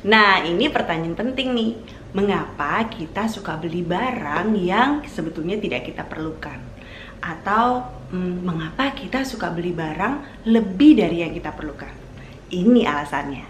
Nah, ini pertanyaan penting nih. Mengapa kita suka beli barang yang sebetulnya tidak kita perlukan? Atau mengapa kita suka beli barang lebih dari yang kita perlukan? Ini alasannya.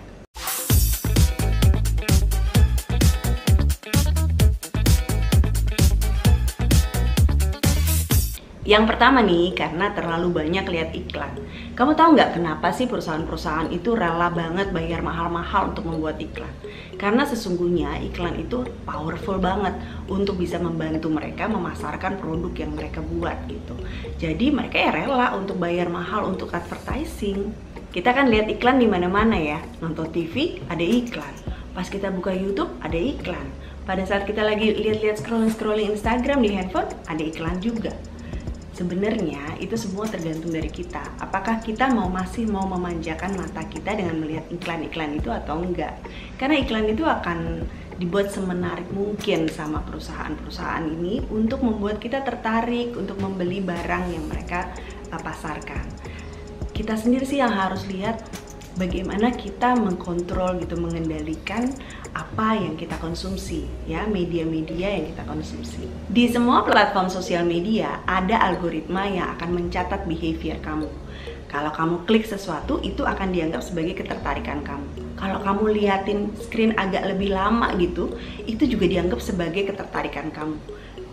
Yang pertama nih, karena terlalu banyak lihat iklan. Kamu tahu nggak kenapa sih perusahaan-perusahaan itu rela banget bayar mahal-mahal untuk membuat iklan? Karena sesungguhnya iklan itu powerful banget untuk bisa membantu mereka memasarkan produk yang mereka buat gitu. Jadi mereka ya rela untuk bayar mahal untuk advertising. Kita kan lihat iklan di mana-mana ya. Nonton TV ada iklan. Pas kita buka YouTube ada iklan. Pada saat kita lagi lihat-lihat scrolling Instagram di handphone ada iklan juga. Sebenarnya itu semua tergantung dari kita. Apakah kita masih mau memanjakan mata kita dengan melihat iklan-iklan itu atau enggak? Karena iklan itu akan dibuat semenarik mungkin sama perusahaan-perusahaan ini untuk membuat kita tertarik untuk membeli barang yang mereka pasarkan. Kita sendiri sih yang harus lihat bagaimana kita mengkontrol gitu, mengendalikan apa yang kita konsumsi ya, media-media yang kita konsumsi. Di semua platform sosial media ada algoritma yang akan mencatat behavior kamu. Kalau kamu klik sesuatu itu akan dianggap sebagai ketertarikan kamu. Kalau kamu liatin screen agak lebih lama gitu, itu juga dianggap sebagai ketertarikan kamu.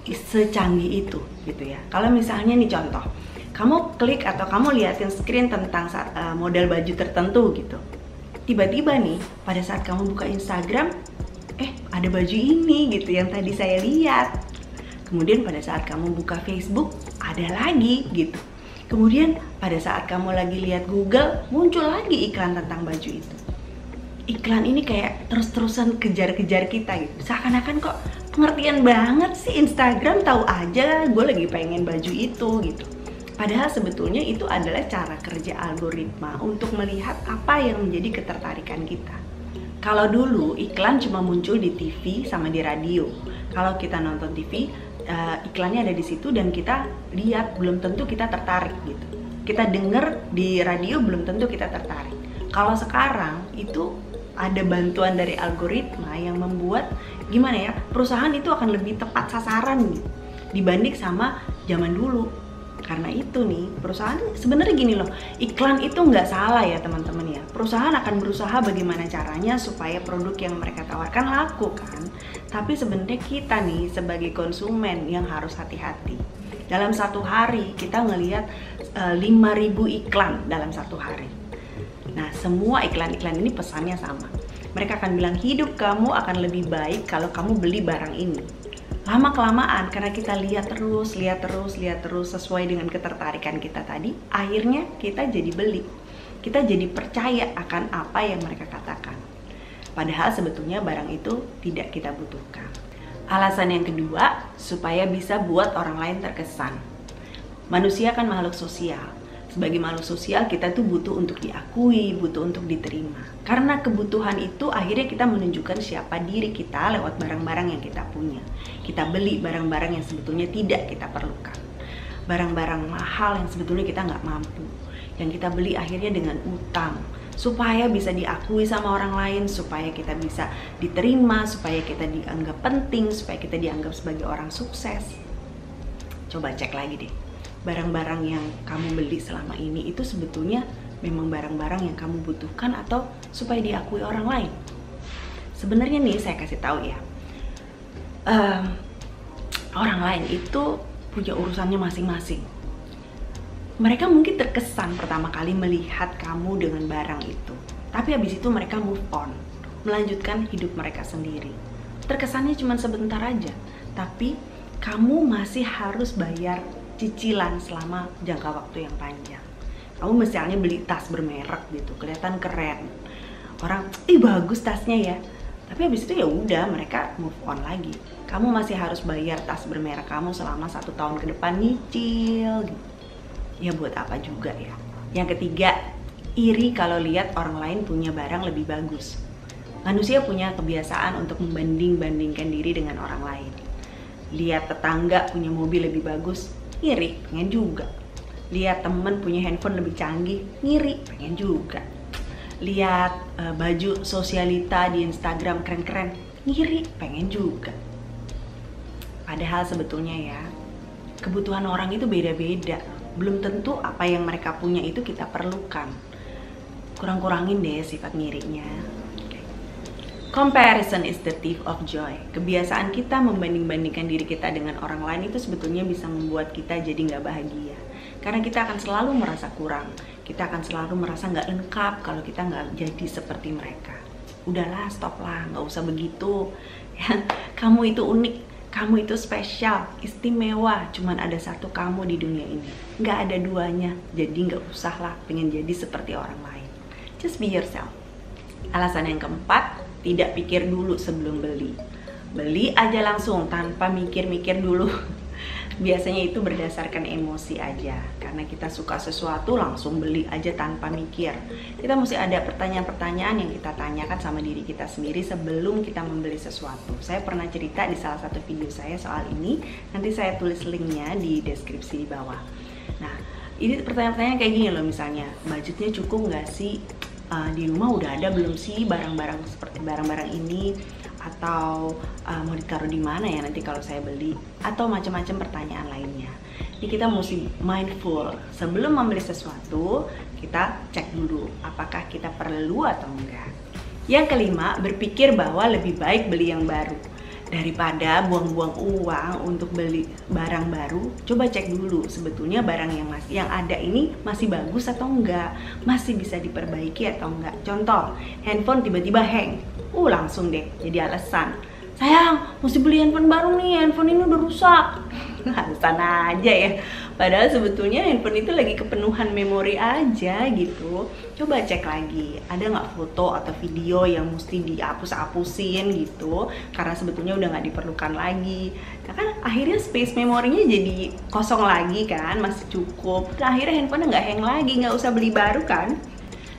Secanggih itu gitu ya. Kalau misalnya nih contoh, kamu klik atau kamu liatin screen tentang model baju tertentu gitu. Tiba-tiba nih, pada saat kamu buka Instagram, ada baju ini gitu yang tadi saya lihat. Kemudian pada saat kamu buka Facebook, ada lagi gitu. Kemudian pada saat kamu lagi lihat Google, muncul lagi iklan tentang baju itu. Iklan ini kayak terus-terusan kejar-kejar kita gitu. Seakan-akan kok pengertian banget sih Instagram, tahu aja gue lagi pengen baju itu gitu. Padahal sebetulnya itu adalah cara kerja algoritma untuk melihat apa yang menjadi ketertarikan kita. Kalau dulu iklan cuma muncul di TV sama di radio. Kalau kita nonton TV, iklannya ada di situ dan kita lihat belum tentu kita tertarik gitu. Kita dengar di radio belum tentu kita tertarik. Kalau sekarang itu ada bantuan dari algoritma yang membuat gimana ya, perusahaan itu akan lebih tepat sasaran gitu, dibanding sama zaman dulu. Karena itu nih, perusahaan sebenarnya gini loh, iklan itu nggak salah ya teman-teman ya. Perusahaan akan berusaha bagaimana caranya supaya produk yang mereka tawarkan laku kan. Tapi sebenarnya kita nih sebagai konsumen yang harus hati-hati. Dalam satu hari kita ngelihat 5.000 iklan dalam satu hari. Nah, semua iklan-iklan ini pesannya sama. Mereka akan bilang hidup kamu akan lebih baik kalau kamu beli barang ini. Lama-kelamaan karena kita lihat terus sesuai dengan ketertarikan kita tadi, akhirnya kita jadi beli. Kita jadi percaya akan apa yang mereka katakan. Padahal sebetulnya barang itu tidak kita butuhkan. Alasan yang kedua, supaya bisa buat orang lain terkesan. Manusia kan makhluk sosial. Sebagai makhluk sosial kita tuh butuh untuk diakui, butuh untuk diterima. Karena kebutuhan itu akhirnya kita menunjukkan siapa diri kita lewat barang-barang yang kita punya. Kita beli barang-barang yang sebetulnya tidak kita perlukan. Barang-barang mahal yang sebetulnya kita nggak mampu. Yang kita beli akhirnya dengan utang. Supaya bisa diakui sama orang lain, supaya kita bisa diterima, supaya kita dianggap penting, supaya kita dianggap sebagai orang sukses. Coba cek lagi deh. Barang-barang yang kamu beli selama ini itu sebetulnya memang barang-barang yang kamu butuhkan atau supaya diakui orang lain. Sebenarnya nih saya kasih tahu ya, orang lain itu punya urusannya masing-masing. Mereka mungkin terkesan pertama kali melihat kamu dengan barang itu, tapi habis itu mereka move on, melanjutkan hidup mereka sendiri. Terkesannya cuma sebentar aja, tapi kamu masih harus bayar cicilan selama jangka waktu yang panjang. Kamu misalnya beli tas bermerek gitu, kelihatan keren. Orang, bagus tasnya ya. Tapi habis itu ya udah, mereka move on lagi. Kamu masih harus bayar tas bermerek kamu selama 1 tahun ke depan nyicil gitu. Ya buat apa juga ya. Yang ketiga, iri kalau lihat orang lain punya barang lebih bagus. Manusia punya kebiasaan untuk membanding-bandingkan diri dengan orang lain. Lihat tetangga punya mobil lebih bagus, iri, pengen juga. Lihat temen punya handphone lebih canggih, ngiri, pengen juga. lihat baju sosialita di Instagram keren-keren, ngiri, pengen juga. Padahal sebetulnya ya, kebutuhan orang itu beda-beda. Belum tentu apa yang mereka punya itu kita perlukan. Kurang-kurangin deh sifat ngirinya. Comparison is the thief of joy. Kebiasaan kita membanding-bandingkan diri kita dengan orang lain itu sebetulnya bisa membuat kita jadi nggak bahagia. Karena kita akan selalu merasa kurang. Kita akan selalu merasa nggak lengkap kalau kita nggak jadi seperti mereka. Udahlah, stop lah, nggak usah begitu. Ya, kamu itu unik, kamu itu spesial, istimewa. Cuman ada satu kamu di dunia ini, nggak ada duanya. Jadi nggak usah lah pengen jadi seperti orang lain. Just be yourself. Alasan yang keempat, tidak pikir dulu sebelum beli. Beli aja langsung tanpa mikir-mikir dulu. Biasanya itu berdasarkan emosi aja. Karena kita suka sesuatu langsung beli aja tanpa mikir. Kita mesti ada pertanyaan-pertanyaan yang kita tanyakan sama diri kita sendiri sebelum kita membeli sesuatu. Saya pernah cerita di salah satu video saya soal ini. Nanti saya tulis linknya di deskripsi di bawah. Nah, ini pertanyaan-pertanyaan kayak gini loh, misalnya budgetnya cukup nggak sih? Di rumah udah ada belum sih barang-barang seperti barang-barang ini, atau mau ditaruh di mana ya nanti kalau saya beli, atau macam-macam pertanyaan lainnya. Jadi kita mesti mindful sebelum membeli sesuatu. Kita cek dulu apakah kita perlu atau enggak. Yang kelima, berpikir bahwa lebih baik beli yang baru daripada buang-buang uang untuk beli barang baru. Coba cek dulu sebetulnya barang yang ada ini masih bagus atau enggak, masih bisa diperbaiki atau enggak. Contoh, handphone tiba-tiba hang, langsung deh jadi alasan, sayang mesti beli handphone baru nih, handphone ini udah rusak. Alasan aja ya, padahal sebetulnya handphone itu lagi kepenuhan memori aja gitu. Coba cek lagi, ada nggak foto atau video yang mesti dihapus-hapusin gitu, karena sebetulnya udah nggak diperlukan lagi. Nah kan akhirnya space memorinya jadi kosong lagi kan, masih cukup. Nah, akhirnya handphone nggak hang lagi, nggak usah beli baru kan.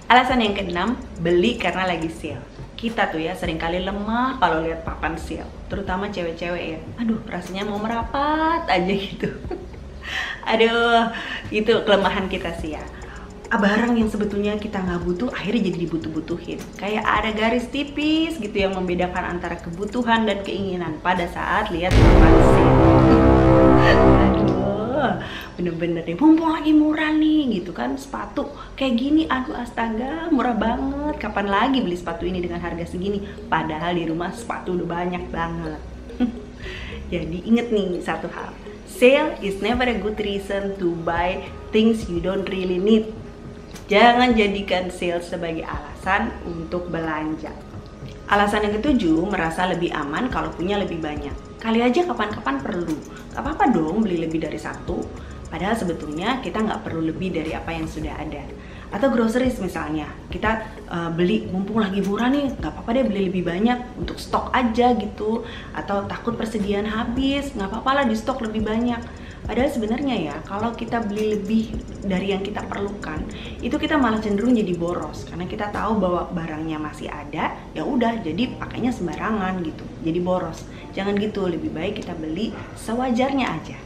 Alasan yang keenam, beli karena lagi sale. Kita tuh ya seringkali lemah kalau lihat papan sale, terutama cewek-cewek ya. Aduh, rasanya mau merapat aja gitu. Aduh, itu kelemahan kita sih ya. Barang yang sebetulnya kita nggak butuh akhirnya jadi dibutuh-butuhin. Kayak ada garis tipis gitu yang membedakan antara kebutuhan dan keinginan pada saat lihat papan sale. Aduh, bener-bener deh, mumpung lagi murah nih gitu kan, sepatu kayak gini, aduh astaga murah banget, kapan lagi beli sepatu ini dengan harga segini, padahal di rumah sepatu udah banyak banget. Jadi inget nih satu hal, sale is never a good reason to buy things you don't really need. Jangan jadikan sale sebagai alasan untuk belanja. Alasan yang ketujuh, merasa lebih aman kalau punya lebih banyak. Kali aja kapan-kapan perlu, gak apa-apa dong beli lebih dari satu. Padahal sebetulnya kita nggak perlu lebih dari apa yang sudah ada. Atau groceries misalnya, kita beli mumpung lagi murah nih, nggak apa-apa deh beli lebih banyak untuk stok aja gitu. Atau takut persediaan habis, nggak apa-apa lah di stok lebih banyak. Padahal sebenarnya ya, kalau kita beli lebih dari yang kita perlukan, itu kita malah cenderung jadi boros. Karena kita tahu bahwa barangnya masih ada, ya udah jadi pakainya sembarangan gitu, jadi boros. Jangan gitu, lebih baik kita beli sewajarnya aja.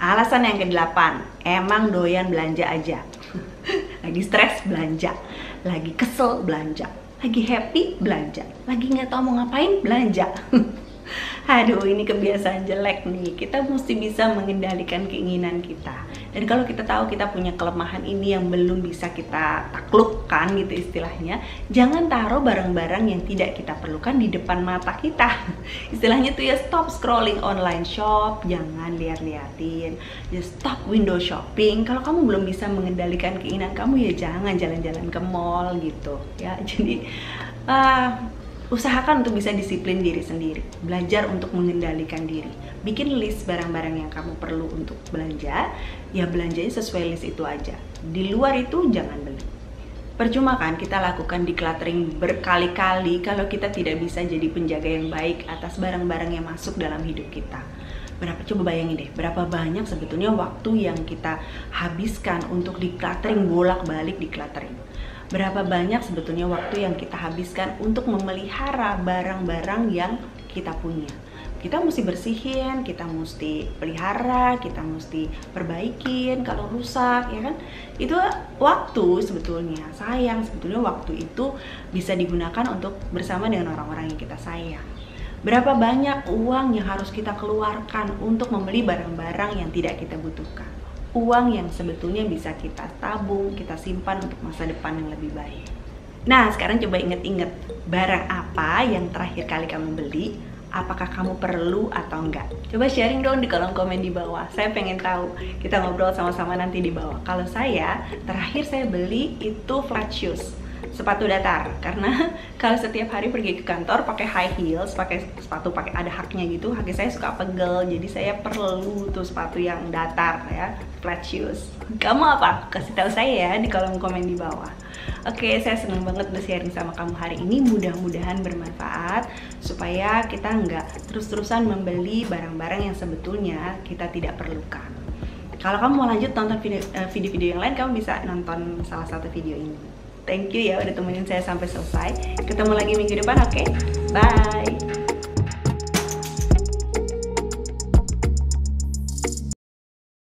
Alasan yang ke-8, emang doyan belanja aja. Lagi stres belanja, lagi kesel belanja, lagi happy belanja, lagi nggak tahu mau ngapain belanja. Aduh, ini kebiasaan jelek nih. Kita mesti bisa mengendalikan keinginan kita. Dan kalau kita tahu kita punya kelemahan ini yang belum bisa kita taklukkan gitu istilahnya, jangan taruh barang-barang yang tidak kita perlukan di depan mata kita. Istilahnya tuh ya, stop scrolling online shop, jangan lihat-liatin, just stop window shopping. Kalau kamu belum bisa mengendalikan keinginan kamu, ya jangan jalan-jalan ke mall gitu ya. Jadi usahakan untuk bisa disiplin diri sendiri, belajar untuk mengendalikan diri. Bikin list barang-barang yang kamu perlu untuk belanja, ya belanjanya sesuai list itu aja. Di luar itu jangan beli. Percuma kan kita lakukan decluttering berkali-kali kalau kita tidak bisa jadi penjaga yang baik atas barang-barang yang masuk dalam hidup kita. Coba bayangin deh, berapa banyak sebetulnya waktu yang kita habiskan untuk decluttering, bolak-balik decluttering. Berapa banyak sebetulnya waktu yang kita habiskan untuk memelihara barang-barang yang kita punya. kita mesti bersihin, kita mesti pelihara, kita mesti perbaikin kalau rusak, ya kan? Itu waktu sebetulnya, sayang sebetulnya waktu itu bisa digunakan untuk bersama dengan orang-orang yang kita sayang. Berapa banyak uang yang harus kita keluarkan untuk membeli barang-barang yang tidak kita butuhkan? Uang yang sebetulnya bisa kita tabung, kita simpan untuk masa depan yang lebih baik. Nah, sekarang coba inget-inget, barang apa yang terakhir kali kamu beli? Apakah kamu perlu atau enggak? Coba sharing dong di kolom komen di bawah. Saya pengen tahu. Kita ngobrol sama-sama nanti di bawah. Kalau saya, terakhir saya beli itu flat shoes, sepatu datar. Karena kalau setiap hari pergi ke kantor pakai high heels, pakai sepatu pakai ada haknya gitu, kaki saya suka pegel. Jadi saya perlu tuh sepatu yang datar ya, flat shoes. Kamu apa? Kasih tahu saya ya di kolom komen di bawah. Oke, saya senang banget sharing sama kamu hari ini. Mudah-mudahan bermanfaat supaya kita nggak terus-terusan membeli barang-barang yang sebetulnya kita tidak perlukan. Kalau kamu mau lanjut nonton video-video yang lain, kamu bisa nonton salah satu video ini. Thank you ya udah temenin saya sampai selesai. Ketemu lagi minggu depan, oke? Bye!